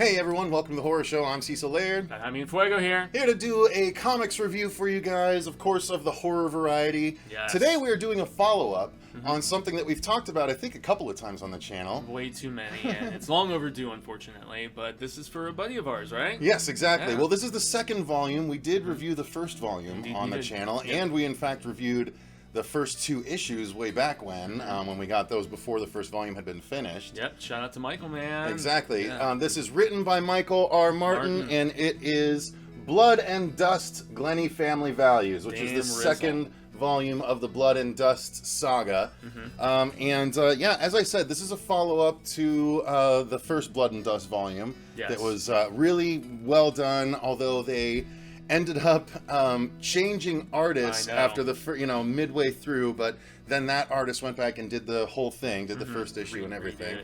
Hey everyone, welcome to the Horror Show. I'm Cecil Laird. Jaime Fuego here. Here to do a comics review for you guys, of course, of the horror variety. Yes. Today we are doing a follow-up on something that we've talked about, I think, a couple of times on the channel. Way too many, and it's long overdue, unfortunately, but this is for a buddy of ours, right? Yes, exactly. Yeah. Well, this is the second volume. We did review the first volume Indeed, on we the did. channel, Yep. and we, in fact, reviewed the first two issues way back when we got those before the first volume had been finished. Yep, shout out to Michael, man. Exactly. Yeah. This is written by Michael R. Martin, and it is Blood and Dust Glenny Family Values, which is the second volume of the Blood and Dust saga. Yeah, as I said, this is a follow-up to the first Blood and Dust volume. Yes. That was really well done, although they ended up changing artists after the midway through, but then that artist went back and did the whole thing, did the first issue and everything.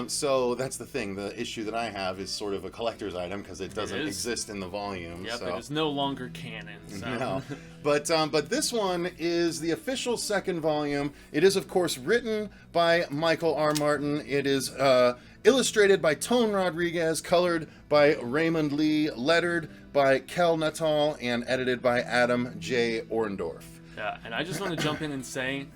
So that's the thing. The issue that I have is sort of a collector's item because it doesn't exist in the volume. Yep, so. it is no longer canon. So. No, but this one is the official second volume. It is, of course, written by Michael R. Martin. It is illustrated by Tone Rodriguez, colored by Raymond Lee, lettered by Kel Nuttall, and edited by Adam J. Orndorff. Yeah, and I just want to jump in and say,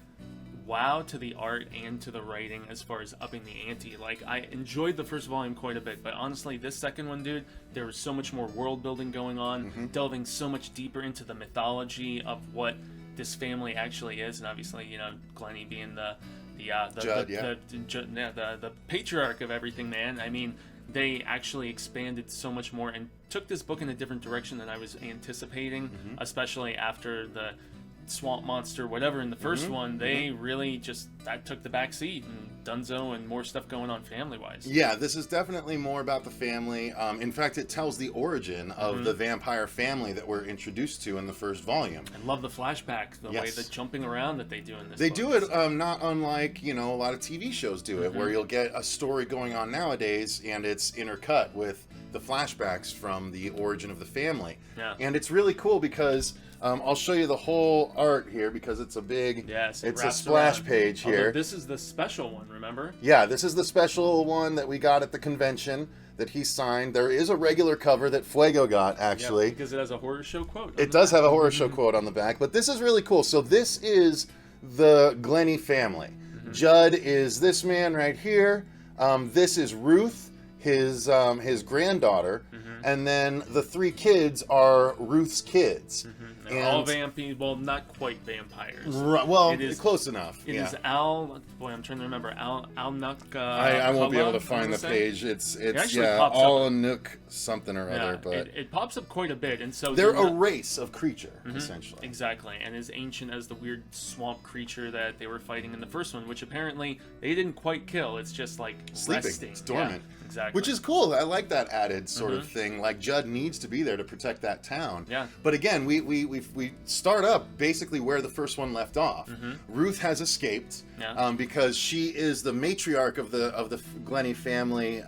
wow to the art and to the writing as far as upping the ante. Like, I enjoyed the first volume quite a bit, but honestly, this second one, dude, there was so much more world building going on, delving so much deeper into the mythology of what this family actually is, and obviously, you know, Glenny being the patriarch of everything, man. I mean, they actually expanded so much more and took this book in a different direction than I was anticipating, especially after the swamp monster, whatever, in the first one. They really just took the back seat, and Dunzo and more stuff going on family-wise. Yeah, this is definitely more about the family. In fact, it tells the origin of the vampire family that we're introduced to in the first volume. I love the flashbacks, the way the jumping around that they do in this They book. do it not unlike, a lot of TV shows do it, where you'll get a story going on nowadays, and it's intercut with the flashbacks from the origin of the family. Yeah. And it's really cool because I'll show you the whole art here because it's a big, yes, it's a splash page here. Although this is the special one, remember? Yeah, this is the special one that we got at the convention that he signed. There is a regular cover that Fuego got, actually. Yeah, because it has a horror show quote. It does have a horror show quote on the back, but this is really cool. So this is the Glenny family. Judd is this man right here. This is Ruth, his granddaughter, and then the three kids are Ruth's kids. They're all vampires. Well, not quite vampires. Right, well, it is, close enough. It is Al. Boy, I'm trying to remember. Al Nook. I won't be able to find the page. It's Al Nook something or other. But it pops up quite a bit, and so they're a race of creature, essentially. Exactly, and as ancient as the weird swamp creature that they were fighting in the first one, which apparently they didn't quite kill. It's just like sleeping. Resting. It's dormant. Yeah, exactly. Which is cool. I like that added sort of thing. Like Judd needs to be there to protect that town. Yeah. But again, we start up basically where the first one left off. Ruth has escaped because she is the matriarch of the Glenny family.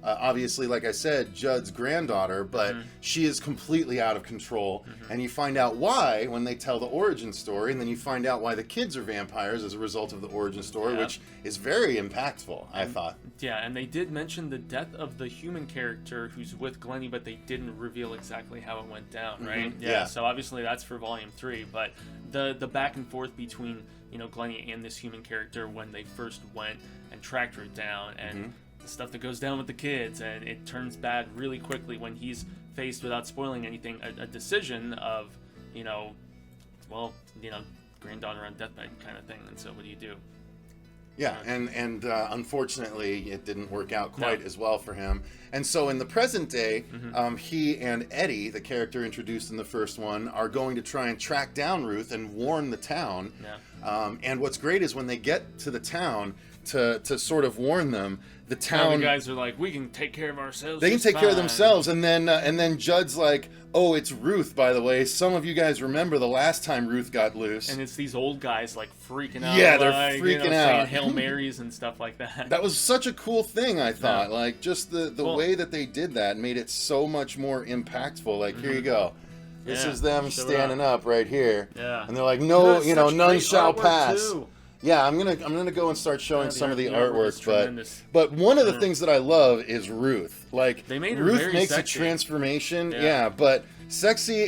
Obviously, like I said, Judd's granddaughter, but she is completely out of control. And you find out why when they tell the origin story, and then you find out why the kids are vampires as a result of the origin story, which is very impactful, I thought. Yeah, and they did mention the death of the human character who's with Glenny, but they didn't reveal exactly how it went down, right? Yeah. So obviously that's for Volume 3, but the back and forth between, Glenny and this human character when they first went and tracked her down, and the stuff that goes down with the kids, and it turns bad really quickly when he's faced, without spoiling anything, a decision of, granddaughter on deathbed kind of thing, and so what do you do? Yeah, and unfortunately, it didn't work out quite as well for him. And so in the present day, he and Eddie, the character introduced in the first one, are going to try and track down Ruth and warn the town. And what's great is when they get to the town to sort of warn them, the town... the guys are like, we can take care of ourselves. They can take care of themselves. And then Judd's like, oh, it's Ruth, by the way. Some of you guys remember the last time Ruth got loose. And it's these old guys, like, freaking out. Yeah, they're freaking out. Saying Hail Marys and stuff like that. That was such a cool thing, I thought. Like, just the way that they did that made it so much more impactful. Like, here you go. This is them standing up right here. Yeah. And they're like, no, none shall pass. Yeah, I'm gonna go and start showing some of the artwork, tremendous. but one of the things that I love is Ruth. Like They made her Ruth very makes sexy. a transformation, but sexy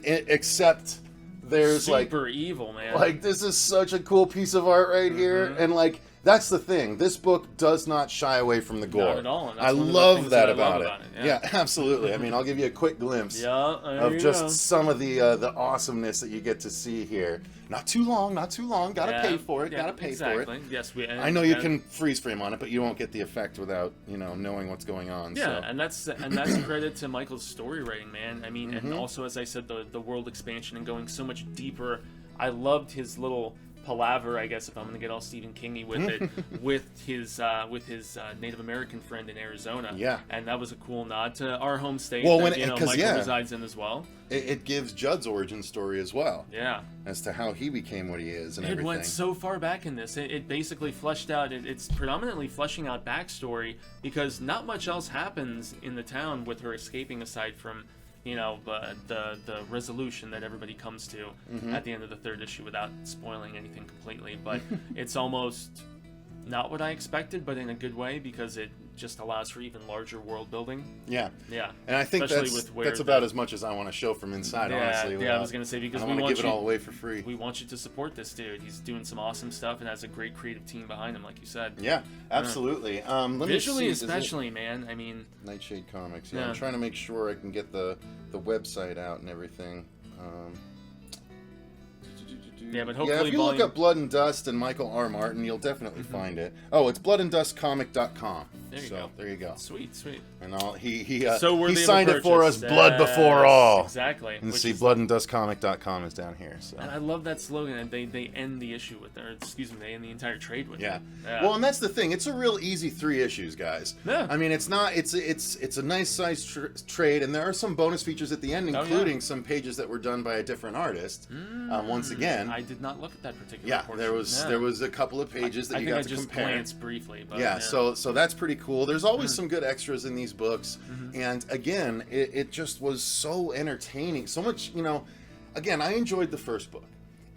except there's super evil, man. like this is such a cool piece of art right here, and like that's the thing. This book does not shy away from the gore. Not at all. And I love that about it. Yeah, absolutely. I mean, I'll give you a quick glimpse of just some of the awesomeness that you get to see here. Not too long, not too long. Gotta pay for it. Gotta pay for it. Yes, I know you can freeze frame on it, but you won't get the effect without knowing what's going on. Yeah, and that's credit to Michael's story writing, man. I mean, and also as I said, the world expansion and going so much deeper. I loved his little palaver, I guess, if I'm gonna get all Stephen Kingy with it, with his Native American friend in Arizona. Yeah, and that was a cool nod to our home state. Well, that, Michael resides in as well. It gives Judd's origin story as well. Yeah, as to how he became what he is and everything. It went so far back in this. It basically fleshed out. It's predominantly fleshing out backstory because not much else happens in the town with her escaping aside from the resolution that everybody comes to at the end of the third issue without spoiling anything completely. But it's almost not what I expected, but in a good way because it just allows for even larger world building. Yeah. And I think that's about as much as I want to show from inside, honestly. Yeah, I was going to say because we want to give it all away for free. We want you to support this dude. He's doing some awesome stuff and has a great creative team behind him, like you said. Yeah, absolutely. Visually, especially, man. I mean, Nightshade Comics. Yeah, I'm trying to make sure I can get the website out and everything. Yeah, but hopefully if you look up Blood and Dust and Michael R. Martin, you'll definitely find it. Oh, it's bloodanddustcomic.com. There you go. There you go. Sweet. And he signed it for us, Blood Before All. Exactly. And see, bloodanddustcomic.com is down here. So. And I love that slogan. And they end the issue with, they end the entire trade with it. Well, and that's the thing. It's a real easy 3 issues, guys. Yeah. I mean, it's a nice size trade, and there are some bonus features at the end, including some pages that were done by a different artist. Once again, I did not look at that particular portion. There was a couple of pages that you got to compare. I think I just glanced briefly. But so that's pretty cool. There's always some good extras in these books, and again, it just was so entertaining. So much, again, I enjoyed the first book.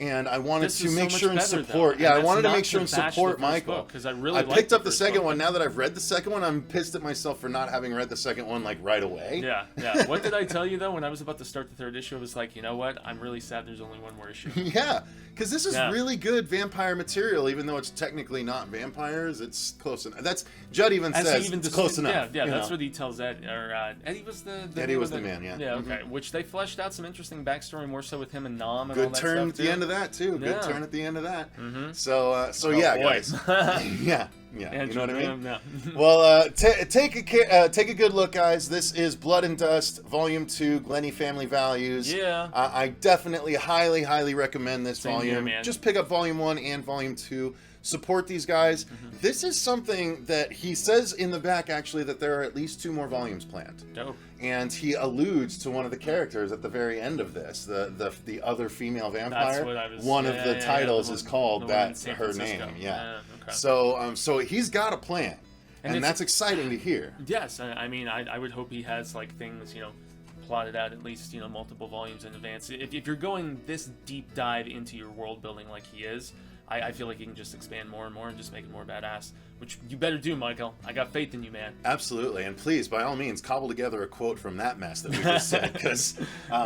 And I wanted to make sure and support. Yeah, I wanted to make sure and support Michael because I picked up the second one. Now that I've read the second one, I'm pissed at myself for not having read the second one like right away. Yeah. What did I tell you though when I was about to start the third issue? I was like, you know what? I'm really sad there's only one more issue. Yeah, because this is really good vampire material, even though it's technically not vampires. It's close enough. That's Judd even says it's close enough. Yeah, that's what he tells Ed. Or Eddie was the Eddie was the man. Yeah. Yeah. Okay. Which they fleshed out some interesting backstory more so with him and Nom and good all that turn stuff at the end of that too. Good turn at the end of that. So yeah, guys. Yeah. You know what I mean? No. Well, take a good look, guys. This is Blood and Dust, Volume 2, Glenny Family Values. Yeah. I definitely highly recommend this volume. Here, man. Just pick up Volume 1 and Volume 2. Support these guys. This is something that he says in the back, actually, that there are at least 2 more volumes planned. Dope. And he alludes to one of the characters at the very end of this, the other female vampire. That's what I was, one of the titles is called that's her name. Yeah. Okay. So he's got a plan, and that's exciting to hear. Yes, I mean, I would hope he has like things plotted out at least multiple volumes in advance. If you're going this deep dive into your world building like he is, I feel like you can just expand more and more and just make it more badass, which you better do, Michael. I got faith in you, man. Absolutely, and please, by all means, cobble together a quote from that mess that we just said, because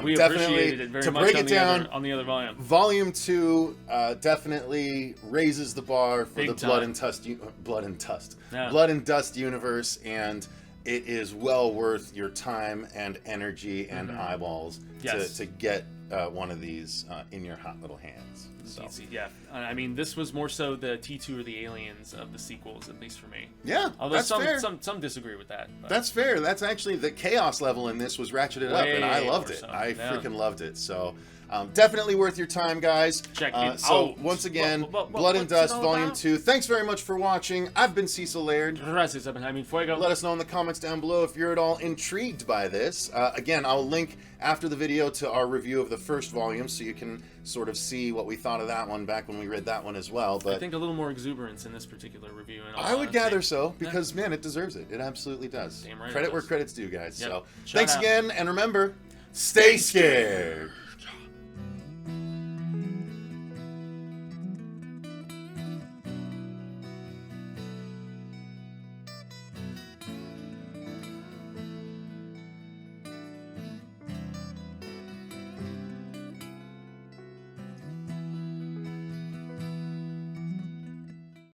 we appreciated it very much. To break it down, on the other volume, Volume 2 definitely raises the bar for Big the time. Blood and Dust universe, and it is well worth your time and energy and eyeballs to get one of these in your hot little hands. So. Yeah, I mean, this was more so the T2 or the Aliens of the sequels, at least for me. Yeah, although that's fair. Some disagree with that. But. That's fair. That's actually the chaos level in this was ratcheted up, and I loved it. I freaking loved it. So. Definitely worth your time, guys. Check it so out. Once again, Blood and Dust, Volume 2. Thanks very much for watching. I've been Cecil Laird. Gracias, Jaime. Fuego. Let us know in the comments down below if you're at all intrigued by this. Again, I'll link after the video to our review of the first volume, so you can sort of see what we thought of that one back when we read that one as well. But I think a little more exuberance in this particular review. I would gather so, because man, it deserves it. It absolutely does. Damn right. Credit where credit's due, guys. Yep. So thanks again, and remember, stay scared.